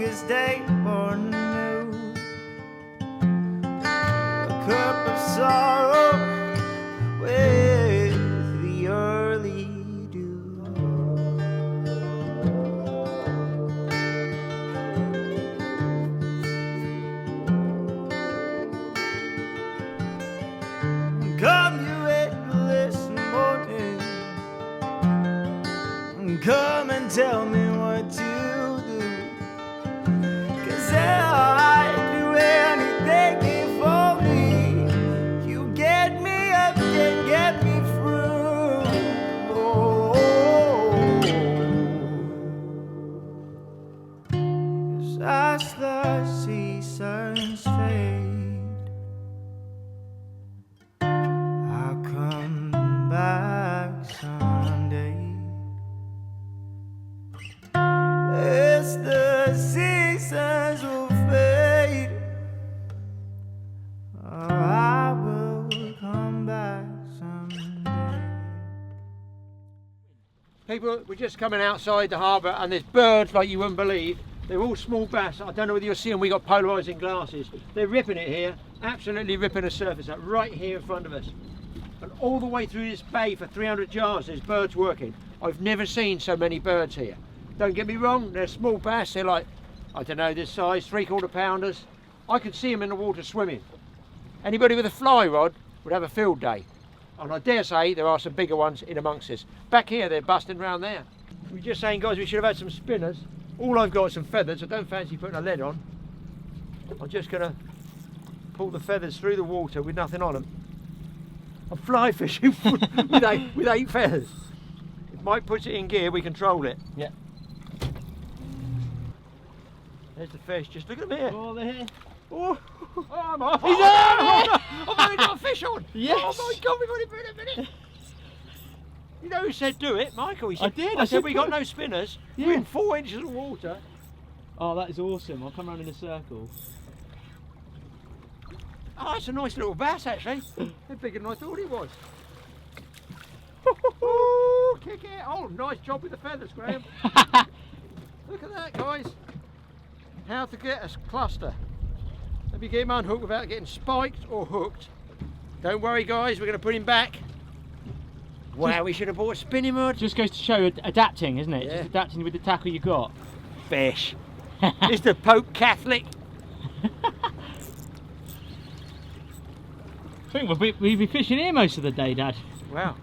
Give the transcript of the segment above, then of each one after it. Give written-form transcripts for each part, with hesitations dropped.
longest day born anew. A cup of sorrow with the early dew. Come you endless morning, come and tell me what to do, 'cause I'd do anything for me. You get me up and get me through. Oh, 'cause as the seasons fade, I'll come back someday. As the seasons will fade, I will come back someday. People, we're just coming outside the harbour and there's birds like you wouldn't believe. They're all small bass. I don't know whether you'll see them. We got polarising glasses. They're ripping it here, absolutely ripping the surface up right here in front of us. And all the way through this bay for 300 yards there's birds working. I've never seen so many birds here. Don't get me wrong, they're small bass. They're like, I don't know, this size, 3/4 pounders. I could see them in the water swimming. Anybody with a fly rod would have a field day. And I dare say there are some bigger ones in amongst us. Back here, they're busting around there. We were just saying, guys, we should have had some spinners. All I've got is some feathers. I don't fancy putting a lead on. I'm just gonna pull the feathers through the water with nothing on them. I'm fly fishing with eight feathers. If Mike puts it in gear, we control it. Yeah. There's the fish. Just look at them here. Oh, they're here. Oh, I'm off. He's on! I've only got a fish on. Yes. Oh my God, we've only been a minute. You know who said do it? Michael. He said, I did. I said we got no spinners. Yeah. We're in 4 inches of water. Oh, that is awesome. I'll come around in a circle. Oh, that's a nice little bass actually. They're bigger than I thought he was. Oh, kick it. Oh, nice job with the feathers, Graham. Look at that, guys. How to get a cluster. Let me get him unhooked without getting spiked or hooked. Don't worry, guys, we're going to put him back. Wow, we should have bought a spinning rod. Just goes to show adapting, isn't it? Yeah. Just adapting with the tackle you got. Fish. Is the Pope Catholic? I think we'll be fishing here most of the day, Dad. Wow.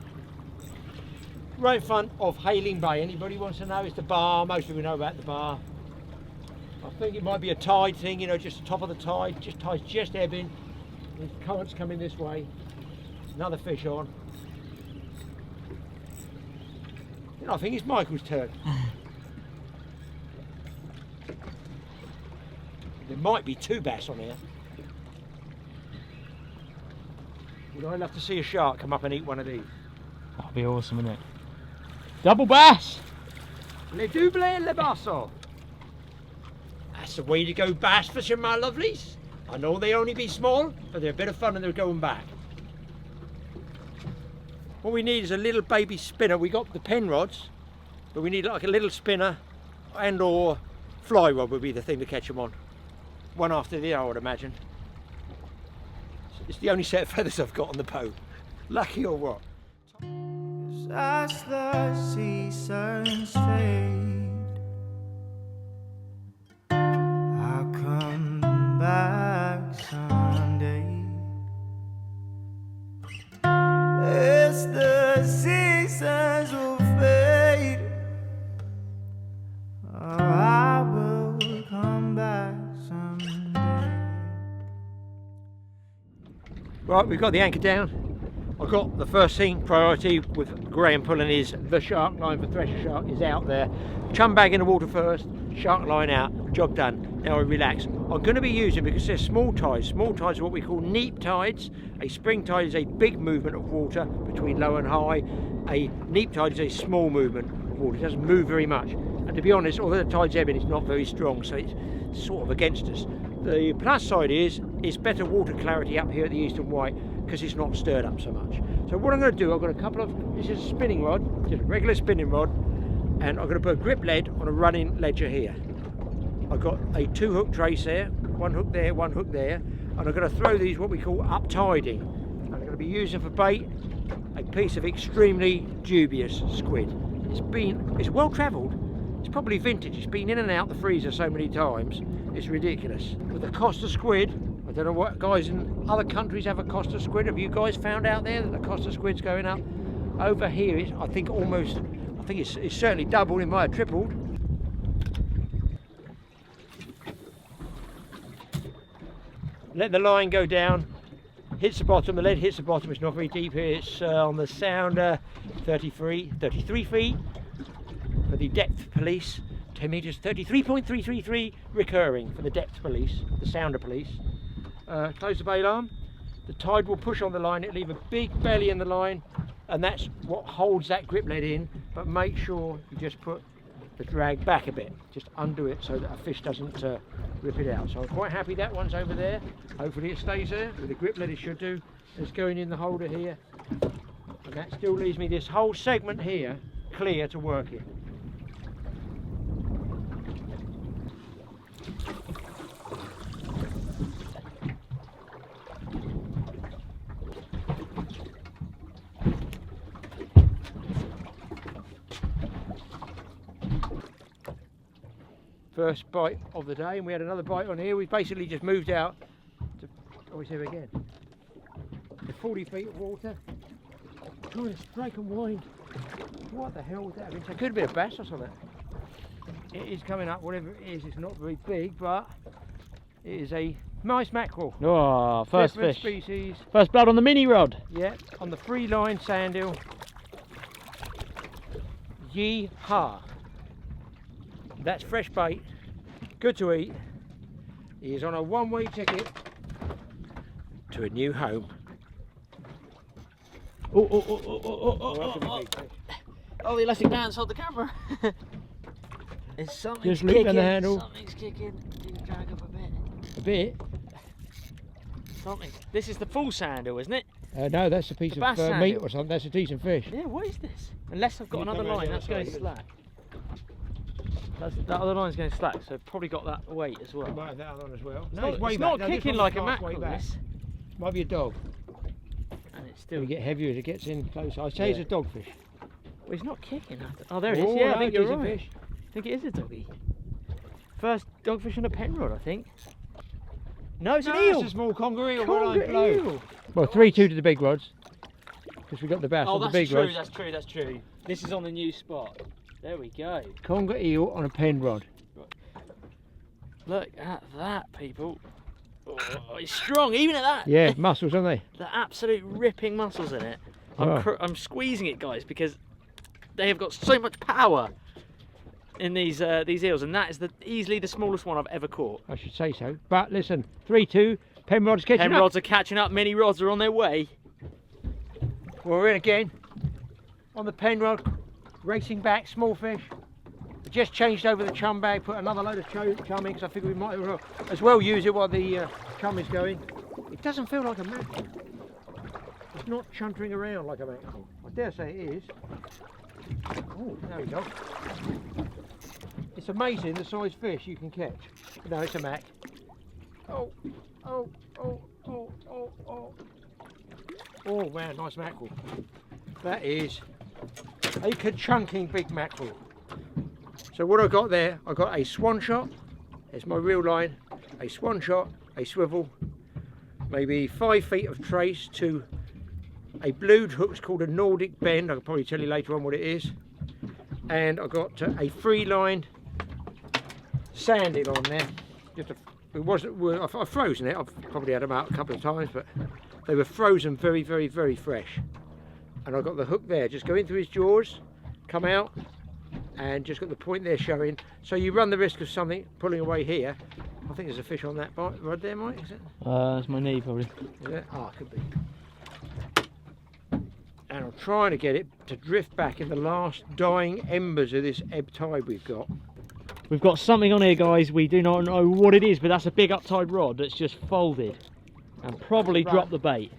Right in front of Hayling Bay. Anybody wants to know? It's the bar. Most people know about the bar. I think it might be a tide thing, you know, just the top of the tide. Just tide's just ebbing. The current's coming this way. Another fish on. You know, I think it's Michael's turn. There might be 2 bass on here. Would I love to see a shark come up and eat one of these? That'll be awesome, wouldn't it? Double bass! Le double et le basso. That's the way to go bass fishing, my lovelies. I know they only be small, but they're a bit of fun and they're going back. What we need is a little baby spinner. We got the pen rods, but we need like a little spinner and or fly rod would be the thing to catch them on. One after the other, I would imagine. It's the only set of feathers I've got on the boat. Lucky or what? As the seasons fade, I'll come back someday. As the seasons will fade, I will come back someday. Right, we've got the anchor down. I've got the first thing, priority with Graham pulling his, the shark line for thresher shark is out there. Chum bag in the water first, shark line out, job done. Now I relax. I'm going to be using, because they're small tides. Small tides are what we call neap tides. A spring tide is a big movement of water between low and high. A neap tide is a small movement of water. It doesn't move very much. And to be honest, although the tide's ebbing, it's not very strong, so it's sort of against us. The plus side is, it's better water clarity up here at the Eastern White because it's not stirred up so much. So what I'm going to do, I've got a couple of, this is a spinning rod, just a regular spinning rod, and I'm going to put a grip lead on a running ledger here. I've got a 2 hook trace there, 1 hook there, 1 hook there, and I'm going to throw these what we call up tiding. And I'm going to be using for bait a piece of extremely dubious squid. It's well travelled. It's probably vintage. It's been in and out the freezer so many times. It's ridiculous. With the cost of squid, I don't know what guys in other countries have a cost of squid. Have you guys found out there that the cost of squid's going up? Over here, I think it's certainly doubled. It might have tripled. Let the line go down. Hits the bottom. The lead hits the bottom. It's not very deep here. It's on the sounder, 33 feet for the depth police. 10 meters, 33.333 recurring for the depth police, the sounder police. Close the bail arm. The tide will push on the line. It'll leave a big belly in the line, and that's what holds that grip lead in. But make sure you just put the drag back a bit, just undo it so that a fish doesn't rip it out. So I'm quite happy that one's over there. Hopefully it stays there with the grip lead. It should do. It's going in the holder here, and that still leaves me this whole segment here clear to work in. First bite of the day, and we had another bite on here. We basically just moved out to, oh, it's here again, to 40 feet of water, trying to strike and wind. What the hell was that? It could be a bass or something. It is coming up, whatever it is. It's not very big, but it is a nice mackerel. Oh, first Different fish. Species. First blood on the mini rod. Yeah, on the free line sand eel. Yee-ha. That's fresh bait, good to eat. He is on a one-way ticket to a new home. Oh, the elastic bands hold the camera. It's something Just loop down the handle. Something's kicking. You can drag up a bit. A bit? Something. This is the full sandal, isn't it? No, that's a piece The of bass meat sandal. or something. That's a decent fish. Yeah, what is this? Unless I've got You another come line, over that's the other going side. slack. That other line's going slack, so I've probably got that weight as well. You might have that on as well. No, way it's back. not No, this kicking one's like a halfway mackerel. back. This. Might be a dog. And it's It'll still. get heavier as it gets in closer. I'd say it's a dogfish. Well, it's not kicking. Oh, there it is. Oh, Yeah, no, I think you're decent right. fish. I think it is a doggy. First dogfish on a pen rod, I think. No, it's an No, eel. it's a small conger eel. Conger eel. Well, 3-2 to the big rods. Because we got the bass Oh, on the that's big true, rods. that's true, that's true. This is on the new spot. There we go. Conger eel on a pen rod. Look at that, people. Oh, it's strong, even at that. Yeah, muscles, aren't they? The absolute ripping muscles in it. Oh. I'm squeezing it, guys, because they have got so much power in these eels, and that is easily the smallest one I've ever caught. I should say so. But listen, 3-2, pen rod's catching Pen up. rods are catching up, mini rods are on their way. Well, we're in again on the pen rod, racing back, small fish. I just changed over the chum bag, put another load of chum in because I figured we might as well use it while the chum is going. It doesn't feel like a mackerel. It's not chuntering around like a mackerel. I dare say it is. Oh, there we go. It's amazing the size fish you can catch. No, it's a mac. Oh, oh, oh, oh, oh, oh. Oh man, nice mackerel. That is a ka-chunking big mackerel. So what I got there, I got a swan shot. There's my reel line. A swan shot, a swivel, maybe 5 feet of trace to a blued hook called a Nordic bend. I can probably tell you later on what it is. And I got a free line sanded on there. I've frozen it. I've probably had them out a couple of times, but they were frozen very, very, very fresh. And I got the hook there, just go in through his jaws, come out, and just got the point there showing. So you run the risk of something pulling away here. I think there's a fish on that rod there, Mike, is it? That's my knee probably. Is it? Ah, it could be. And I'm trying to get it to drift back in the last dying embers of this ebb tide we've got. We've got something on here, guys. We do not know what it is, but that's a big uptide rod that's just folded and probably Right. dropped the bait.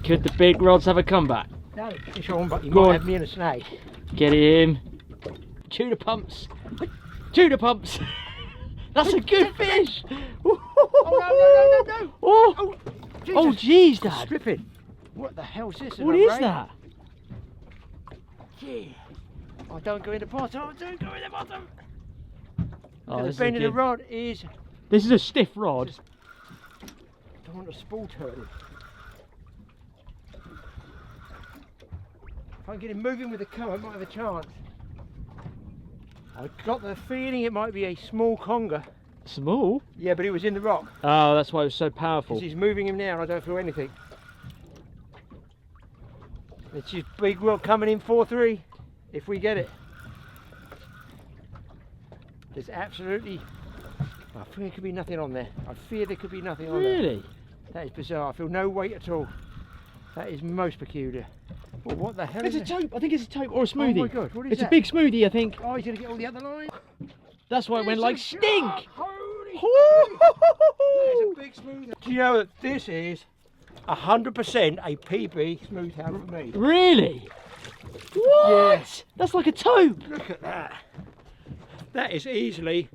Could the big rods have a comeback? No, fish on, but you Go might on. have me in a snag. Get him. Chew the pumps. Chew the pumps. That's a good fish. Oh, no. Oh, oh, jeez, Dad. Stripping. What the hell's this? What is that? Yeah. Oh, don't go in the bottom. Don't go in the bottom. Oh, The this bend is of the good. rod is. This is a stiff rod. Don't want a spool turtle. If I can get him moving with the current, I might have a chance. I've got the feeling it might be a small conger. Small? Yeah, but he was in the rock. Oh, that's why it was so powerful. Because he's moving him now and I don't feel anything. It's just big rod coming in 4-3 if we get it. There's absolutely, I fear there could be nothing on there. I fear there could be nothing on there. Really? That is bizarre. I feel no weight at all. That is most peculiar. Well, what the hell It's is a it? taupe. I think it's a taupe or a smoothie. Oh my God, what is It's that? a big smoothie, I think. Oh, he's going to get all the other lines. That's why it went like stink. Holy Woo! That is a big smooth. Do you know that this is 100% a PB smooth hound for me? Really? What? Yes. That's like a taupe. Look at that. That is easily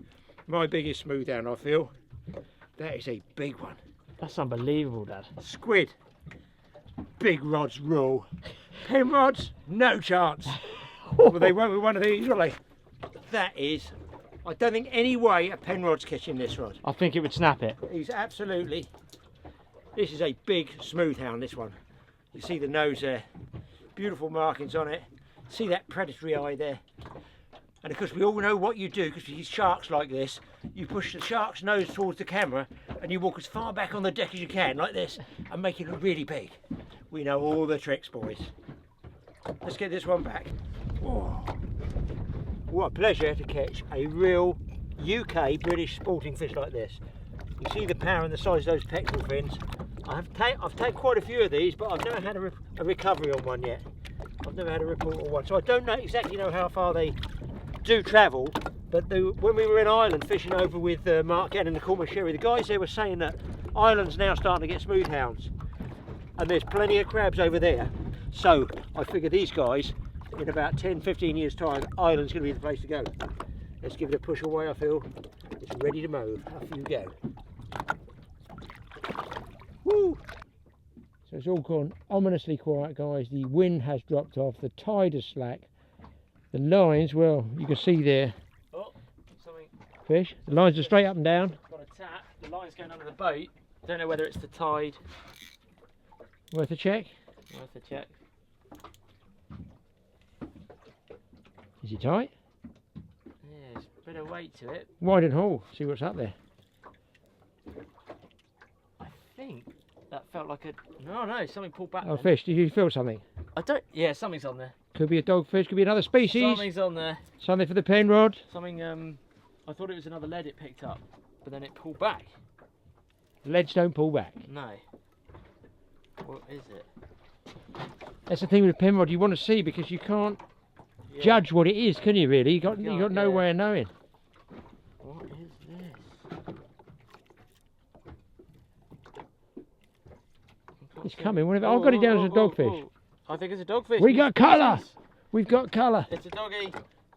my biggest smooth hound, I feel. That is a big one. That's unbelievable, Dad. Squid. Big rods rule. Pen rods, no chance. Well, they won't with one of these, will they? That is, I don't think any way a pen rod's catching this rod. I think it would snap it. He's absolutely, this is a big smooth hound, this one. You see the nose there, beautiful markings on it. See that predatory eye there. And of course we all know what you do, because these sharks like this, you push the shark's nose towards the camera and you walk as far back on the deck as you can, like this, and make it look really big. We know all the tricks, boys. Let's get this one back. Oh, what a pleasure to catch a real UK British sporting fish like this. You see the power and the size of those pectoral fins. I've taken quite a few of these, but I've never had a recovery on one yet. I've never had a report on one, so I don't exactly know how far they do travel. But when we were in Ireland fishing over with Mark Gann and the Cornwall Sherry, the guys there were saying that Ireland's now starting to get smooth hounds, and there's plenty of crabs over there. So I figure these guys, in about 10-15 years time, Ireland's going to be the place to go. Let's give it a push away. I feel it's ready to move. Off you go. Woo! So it's all gone ominously quiet, guys. The wind has dropped off, the tide is slack. The lines, well, you can see there, Oh, something. fish. The lines are straight up and down. Got a tap. The line's going under the boat. Don't know whether it's the tide. Worth a check. Worth a check. Is it tight? Yeah, there's a bit of weight to it. Wide and haul. See what's up there. I think that felt like a. No, something pulled back. Oh, then. fish. Did you feel something? I don't. Yeah, something's on there. Could be a dogfish. Could be another species. Something's on there. Something for the pen rod. Something. I thought it was another lead it picked up, but then it pulled back. Leads don't pull back. No. What is it? That's the thing with a pen rod. You want to see, because you can't Yeah. judge what it is, can you? Really? You got can't, no yeah. way of knowing. What is this? It's coming. Whatever. I've got it down as a dogfish. I think it's a dogfish. We New got colour. species. We've got colour. It's a doggy.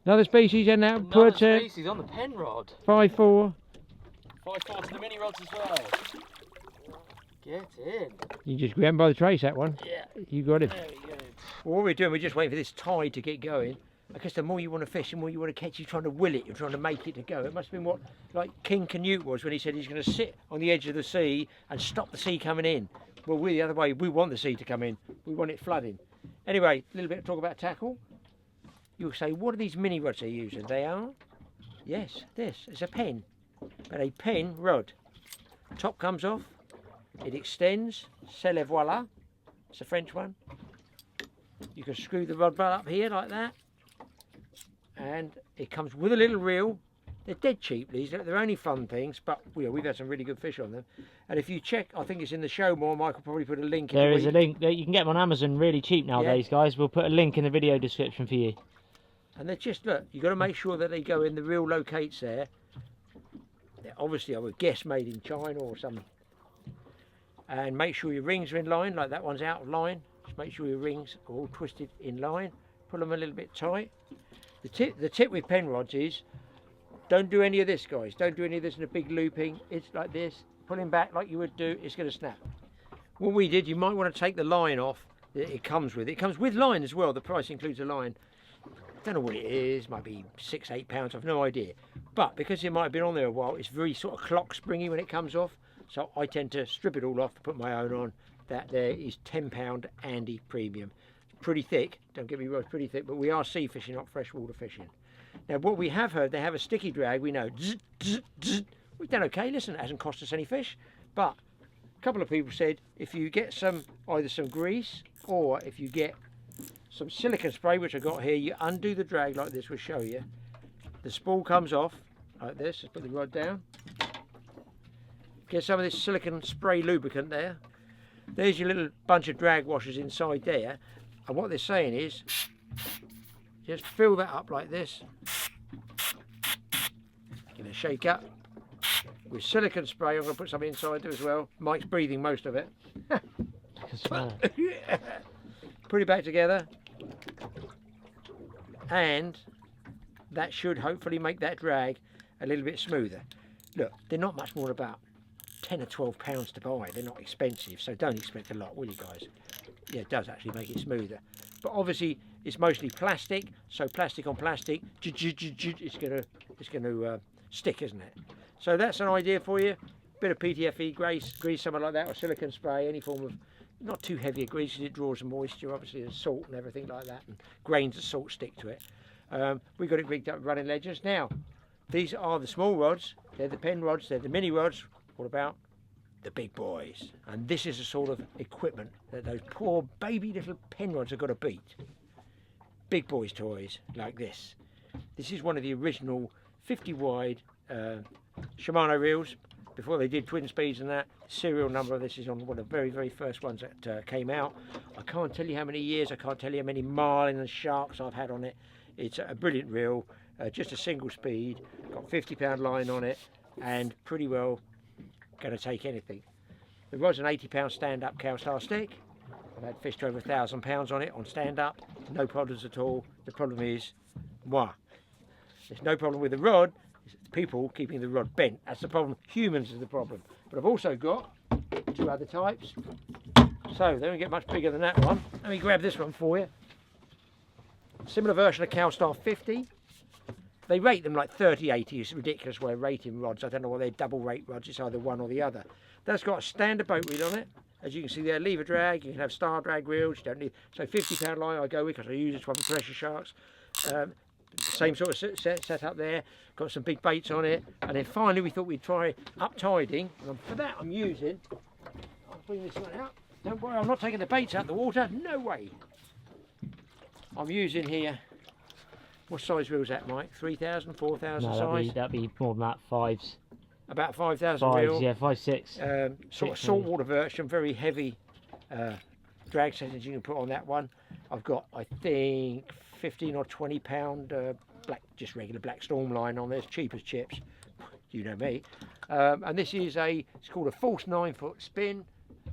Another species and now Another put species on the pen rod. 5-4. 5-4 to the mini rods as well. Get in. You just grab him by the trace, that one. Yeah. You got him. There we go. Well, what we're doing, we're just waiting for this tide to get going. I guess the more you want to fish, the more you want to catch, you're trying to will it, you're trying to make it to go. It must have been what, like King Canute was when he said he's going to sit on the edge of the sea and stop the sea coming in. Well, we're the other way. We want the sea to come in. We want it flooding. Anyway, a little bit of talk about tackle. You'll say, what are these mini rods they're using? They are, yes, this. It's a pen, but a pen rod. Top comes off. It extends, c'est le voilà. It's a French one. You can screw the rod butt up here like that, and it comes with a little reel. They're dead cheap, these. They're only fun things, but we've had some really good fish on them. And if you check, I think it's in the show more. Mike will probably put a link. There is a link. You can get them on Amazon really cheap nowadays, guys. We'll put a link in the video description for you. And they're just, look, you've got to make sure that they go in the reel locates there. They're obviously, I would guess, made in China or something. And make sure your rings are in line, like that one's out of line. Just make sure your rings are all twisted in line pull them a little bit tight. The tip with pen rods is, don't do any of this, guys. Don't do any of this in a big looping. It's like this, pulling back like you would do, it's going to snap. What we did, you might want to take the line off that it comes with. It comes with line as well. The price includes a line. Don't know what it is, might be £6, £8, I've no idea. But because it might have been on there a while, it's very sort of clock springy when it comes off. So I tend to strip it all off, put my own on. That there is £10 Andy Premium. It's pretty thick, don't get me wrong, it's pretty thick, but we are sea fishing, not freshwater fishing. Now what we have heard, they have a sticky drag, we know. Zzz, zzz, zzz. We've done okay, listen, it hasn't cost us any fish. But a couple of people said, if you get either some grease, or if you get some silicone spray, which I got here, you undo the drag like this, we'll show you. The spool comes off like this. Let's put the rod down. Get some of this silicone spray lubricant there. There's your little bunch of drag washers inside there. And what they're saying is, just fill that up like this. Give it a shake up. With silicone spray, I'm going to put some inside there as well. Mike's breathing most of it. Put it back together. And that should hopefully make that drag a little bit smoother. Look, they're not much more about 10 or 12 pounds to buy. They're not expensive, so don't expect a lot, will you guys? Yeah, it does actually make it smoother. But obviously it's mostly plastic, so plastic on plastic, it's gonna stick, isn't it? So that's an idea for you. Bit of PTFE grease, something like that, or silicone spray, any form of not too heavy a grease, because it draws the moisture, obviously there's salt and everything like that, and grains of salt stick to it. We got it rigged up running ledgers. Now, these are the small rods, they're the pen rods, they're the mini rods. What about the big boys? And this is the sort of equipment that those poor baby little pen rods have got to beat. Big boys toys like this. This is one of the original 50 wide Shimano reels. Before they did twin speeds and that, serial number of this is on one of the very, very first ones that came out. I can't tell you how many years, I can't tell you how many marlin and sharks I've had on it. It's a brilliant reel, just a single speed, got 50-pound line on it, and pretty well going to take anything. There was an 80-pound stand-up Cowstar stick. I've had fished over 1,000 pounds on it on stand-up, no problems at all. The problem is, moi. There's no problem with the rod. People keeping the rod bent. That's the problem. Humans is the problem. But I've also got two other types. So they don't get much bigger than that one. Let me grab this one for you. Similar version of Cowstar 50. They rate them like 30, 80. It's a ridiculous way of rating rods. I don't know what they're double rate rods. It's either one or the other. That's got a standard boat reel on it. As you can see there, lever drag. You can have star drag reels. You don't need. So 50-pound line I go with because I use this one for pressure sharks. Same sort of set up there, got some big baits on it, and then finally we thought we'd try up-tiding, and for that I'm using, I'll bring this one out, don't worry, I'm not taking the baits out of the water, no way. I'm using here, what size reel is that, Mike? 3,000, 4,000 no, size? that'd be more than that, fives. About 5,000 reel. Yeah, 5, 6. Sort of saltwater version, very heavy drag settings you can put on that one. I've got, I think, 15 or 20 pound black, just regular black storm line on there, it's cheap as chips, you know me. And this is it's called a false 9-foot spin,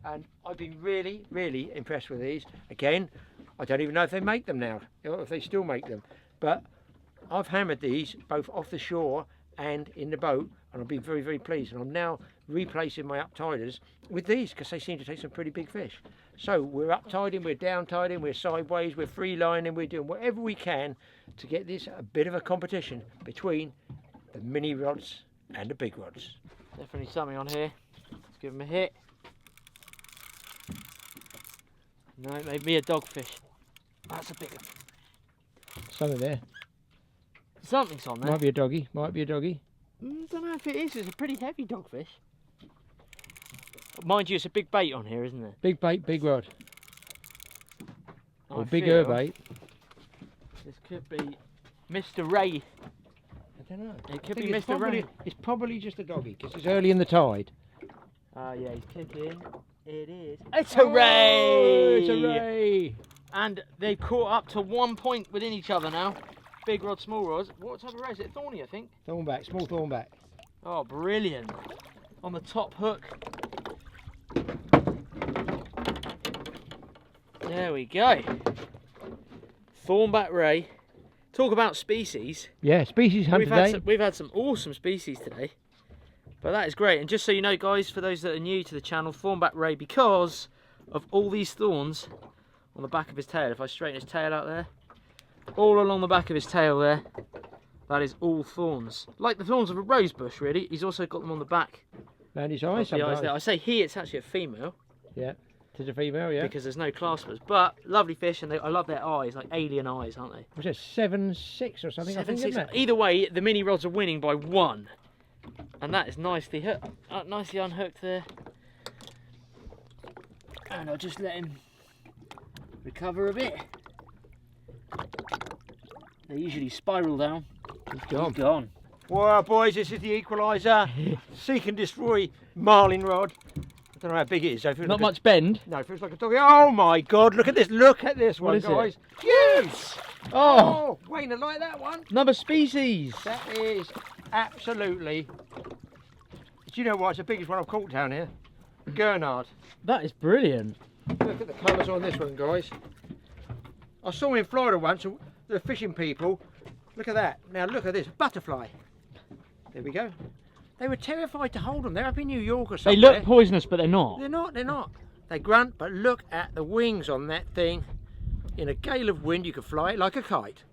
and I've been really, really impressed with these. Again, I don't even know if they make them now, or if they still make them, but I've hammered these both off the shore and in the boat, and I've been very, very pleased. And I'm now replacing my up-tiders with these because they seem to take some pretty big fish. So we're up-tiding, we're down-tiding, we're sideways, we're free-lining, we're doing whatever we can to get this a bit of a competition between the mini rods and the big rods. Definitely something on here. Let's give them a hit. No, it made me a dogfish. That's a big one. Something there. Something's on there. Might be a doggy, might be a doggy. Don't know if it is. It's a pretty heavy dogfish. Mind you, it's a big bait on here, isn't it? Big bait, big rod. Or I bigger feel bait. This could be Mr. Ray. I don't know. It could be It's Mr. Ray. it's probably just a doggy because it's early in the tide. Yeah, he's kicking. It is. It's a Ray! It's a Ray! And they've caught up to 1 point within each other now. Big rod, small rods. What type of ray is it? Thorny, I think. Thornback, small thornback. Oh, brilliant. On the top hook. There we go. Thornback ray. Talk about species. Yeah, species hunt today. We've had some awesome species today. But that is great. And just so you know, guys, for those that are new to the channel, Thornback ray, because of all these thorns on the back of his tail. If I straighten his tail out there, all along the back of his tail there, that is all thorns. Like the thorns of a rose bush, really. He's also got them on the back. And his eyes, The eyes there. I say he, it's actually a female. Yeah, it's a female, yeah. Because there's no claspers. But lovely fish, and I love their eyes, like alien eyes, aren't they? Was it 7-6 or something? 7-6. Either way, the mini rods are winning by 1. And that is nicely nicely unhooked there. And I'll just let him recover a bit. They usually spiral down. He's gone. He's gone. Well, boys, this is the equaliser. Seek and destroy marlin rod. I don't know how big it is. So it feels Not like much bend. No, it feels like a doggy. Oh my God! Look at this! Look at this one, is it? guys. Huge! Oh, Wayne, I like that one. another species. That is absolutely. Do you know what? It's the biggest one I've caught down here. Gurnard. That is brilliant. Look at the colours on this one, guys. I saw him in Florida once. The fishing people. Look at that. Now look at this butterfly. There we go. They were terrified to hold them. They're up in New York or They somewhere. look poisonous, but they're not. They're not. They're not. They grunt, but look at the wings on that thing. In a gale of wind, you could fly it like a kite.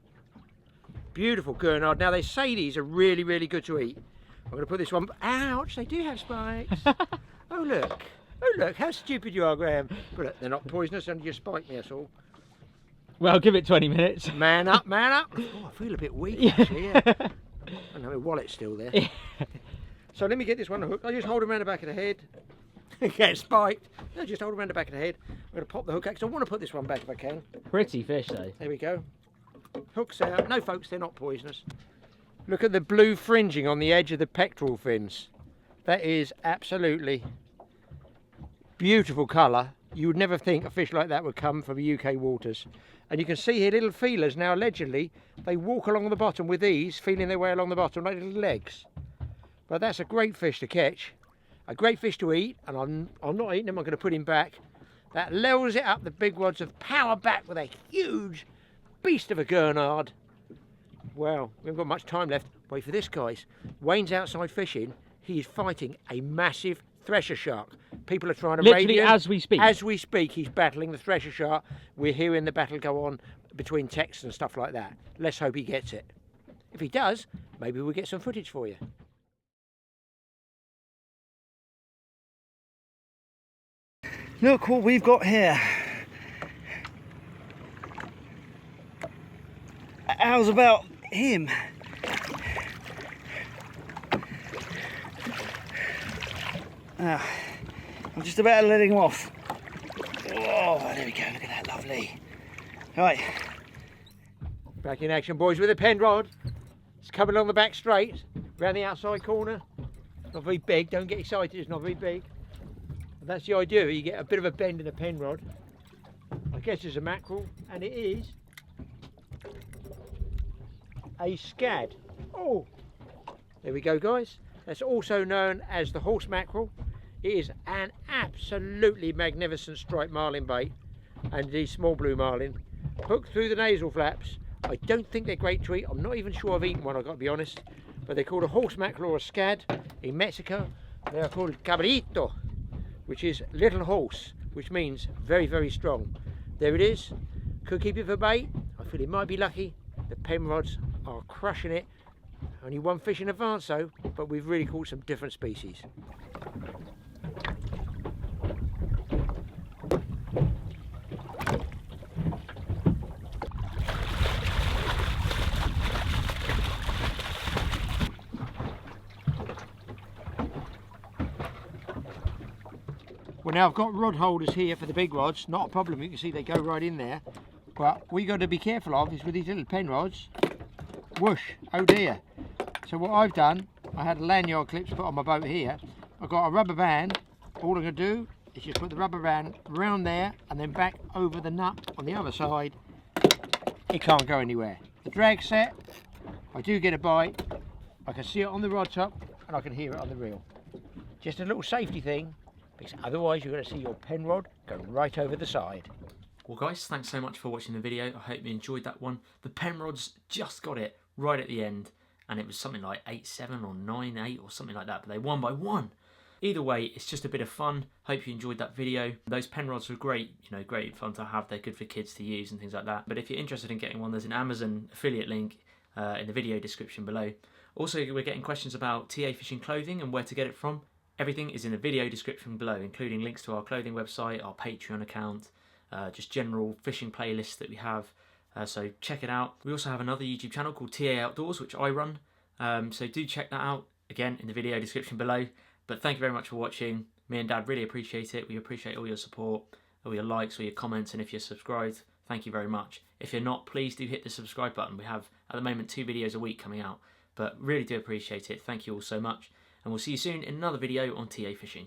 Beautiful Gurnard. Now they say these are really, really good to eat. I'm going to put this one. Ouch! They do have spikes. Oh look! Oh look! How stupid you are, Graham. But look, they're not poisonous, and you spike me. That's all. Well, give it 20 minutes. Man up, man up. Oh, I feel a bit weak actually. Yeah. I know my wallet's still there. So let me get this one hooked. I just hold him around the back of the head. Get spiked. No, just hold him around the back of the head. I'm going to pop the hook out because I want to put this one back if I can. Pretty fish, though. There we go. Hooks out. No, folks, they're not poisonous. Look at the blue fringing on the edge of the pectoral fins. That is absolutely beautiful colour. You would never think a fish like that would come from UK waters. And you can see here little feelers. Now, allegedly, they walk along the bottom with ease, feeling their way along the bottom like little legs. But that's a great fish to catch, a great fish to eat, and I'm not eating him, I'm going to put him back. That levels it up, the big rods of power back with a huge beast of a Gurnard. Well, we haven't got much time left. Wait for this, guys. Wayne's outside fishing. He is fighting a massive thresher shark. People are trying to Literally radio him. as we speak. As we speak, he's battling the thresher shark. We're hearing the battle go on between texts and stuff like that. Let's hope he gets it. If he does, maybe we'll get some footage for you. Look what we've got here. How's about him? I'm just about to let him off. Oh, there we go. Look at that, lovely. Right. Back in action, boys, with a pen rod. It's coming along the back straight, round the outside corner. Not very big, don't get excited, it's not very big. And that's the idea, you get a bit of a bend in a pen rod. I guess it's a mackerel, and it is a scad. Oh, there we go, guys. That's also known as the horse mackerel. It is an absolutely magnificent striped marlin bait, and the small blue marlin. Hooked through the nasal flaps. I don't think they're great to eat. I'm not even sure I've eaten one, I've got to be honest. But they're called a horse mackerel or a scad. In Mexico, they are called cabrito, which is little horse, which means very, very strong. There it is. Could keep it for bait. I feel it might be lucky. The pen rods are crushing it. Only one fish in advance though, but we've really caught some different species. Well, now I've got rod holders here for the big rods, not a problem, you can see they go right in there. But what you got to be careful of is with these little pen rods, whoosh, oh dear. So what I've done, I had a lanyard clips put on my boat here. I've got a rubber band. All I'm going to do is just put the rubber band round there and then back over the nut on the other side. It can't go anywhere. The drag's set, I do get a bite, I can see it on the rod top and I can hear it on the reel. Just a little safety thing, because otherwise you're going to see your pen rod go right over the side. Well guys, thanks so much for watching the video. I hope you enjoyed that one. The Penrods just got it right at the end, and it was something like 8-7 or 9-8 or something like that, but they won by 1. Either way, it's just a bit of fun. Hope you enjoyed that video. Those Penrods were great, you know, great fun to have. They're good for kids to use and things like that. But if you're interested in getting one, there's an Amazon affiliate link in the video description below. Also, we're getting questions about TA fishing clothing and where to get it from. Everything is in the video description below, including links to our clothing website, our Patreon account, just general fishing playlists that we have. So check it out. We also have another YouTube channel called TA Outdoors, which I run. So do check that out, again, in the video description below. But thank you very much for watching. Me and Dad really appreciate it. We appreciate all your support, all your likes, all your comments, and if you're subscribed, thank you very much. If you're not, please do hit the subscribe button. We have, at the moment, 2 videos a week coming out, but really do appreciate it. Thank you all so much, and we'll see you soon in another video on TA Fishing.